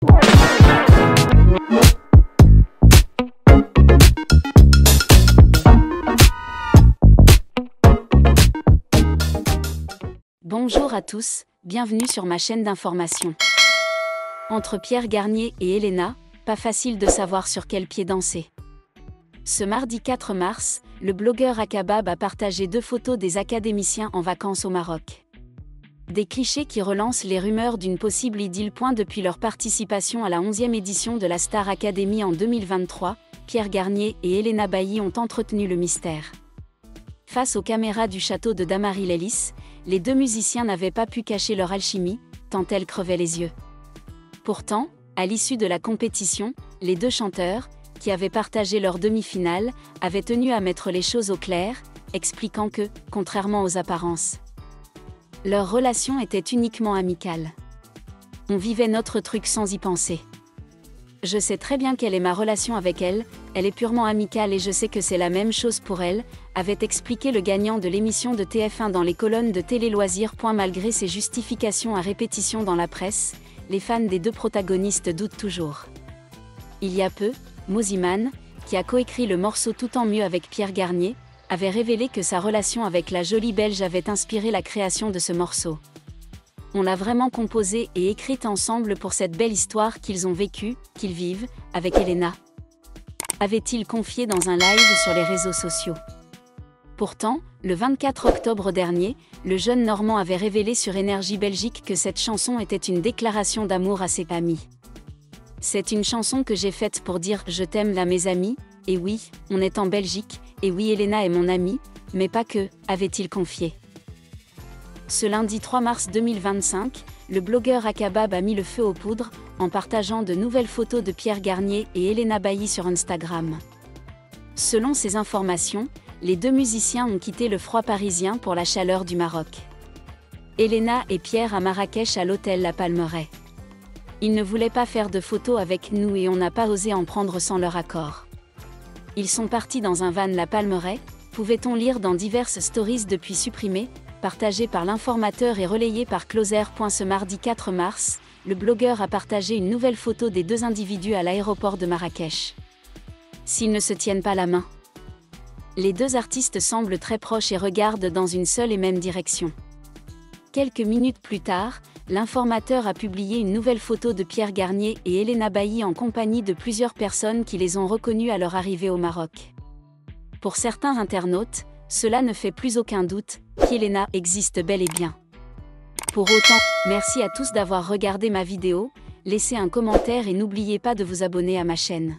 Bonjour à tous, bienvenue sur ma chaîne d'information. Entre Pierre Garnier et Elena, pas facile de savoir sur quel pied danser. Ce mardi 4 mars, le blogueur Akabab a partagé 2 photos des académiciens en vacances au Maroc. Des clichés qui relancent les rumeurs d'une possible idylle. Depuis leur participation à la 11e édition de la Star Academy en 2023, Pierre Garnier et Elena Bailly ont entretenu le mystère. Face aux caméras du château de Damary-les-Lys, les 2 musiciens n'avaient pas pu cacher leur alchimie, tant elle crevait les yeux. Pourtant, à l'issue de la compétition, les 2 chanteurs, qui avaient partagé leur demi-finale, avaient tenu à mettre les choses au clair, expliquant que, contrairement aux apparences, leur relation était uniquement amicale. On vivait notre truc sans y penser. Je sais très bien quelle est ma relation avec elle, elle est purement amicale et je sais que c'est la même chose pour elle, avait expliqué le gagnant de l'émission de TF1 dans les colonnes de Télé Loisirs. Malgré ces justifications à répétition dans la presse, les fans des 2 protagonistes doutent toujours. Il y a peu, Mosimann, qui a coécrit le morceau Tout en mieux avec Pierre Garnier, avait révélé que sa relation avec la jolie Belge avait inspiré la création de ce morceau. On l'a vraiment composée et écrite ensemble pour cette belle histoire qu'ils ont vécue, qu'ils vivent, avec Elena, avait-il confié dans un live sur les réseaux sociaux. Pourtant, le 24 octobre dernier, le jeune Normand avait révélé sur Énergie Belgique que cette chanson était une déclaration d'amour à ses amis. C'est une chanson que j'ai faite pour dire « je t'aime là mes amis », et oui, on est en Belgique, et oui Elena est mon amie, mais pas que, avait-il confié. Ce lundi 3 mars 2025, le blogueur Akabab a mis le feu aux poudres, en partageant de nouvelles photos de Pierre Garnier et Elena Bailly sur Instagram. Selon ces informations, les 2 musiciens ont quitté le froid parisien pour la chaleur du Maroc. Elena et Pierre à Marrakech à l'hôtel La Palmeraie. Ils ne voulaient pas faire de photos avec nous et on n'a pas osé en prendre sans leur accord. Ils sont partis dans un van La Palmeraie, pouvait-on lire dans diverses stories depuis supprimées, partagées par l'informateur et relayées par Closer. Ce mardi 4 mars, le blogueur a partagé une nouvelle photo des 2 individus à l'aéroport de Marrakech. S'ils ne se tiennent pas la main. Les 2 artistes semblent très proches et regardent dans une seule et même direction. Quelques minutes plus tard, l'informateur a publié une nouvelle photo de Pierre Garnier et Elena Bailly en compagnie de plusieurs personnes qui les ont reconnus à leur arrivée au Maroc. Pour certains internautes, cela ne fait plus aucun doute, qu'Elena existe bel et bien. Pour autant, merci à tous d'avoir regardé ma vidéo, laissez un commentaire et n'oubliez pas de vous abonner à ma chaîne.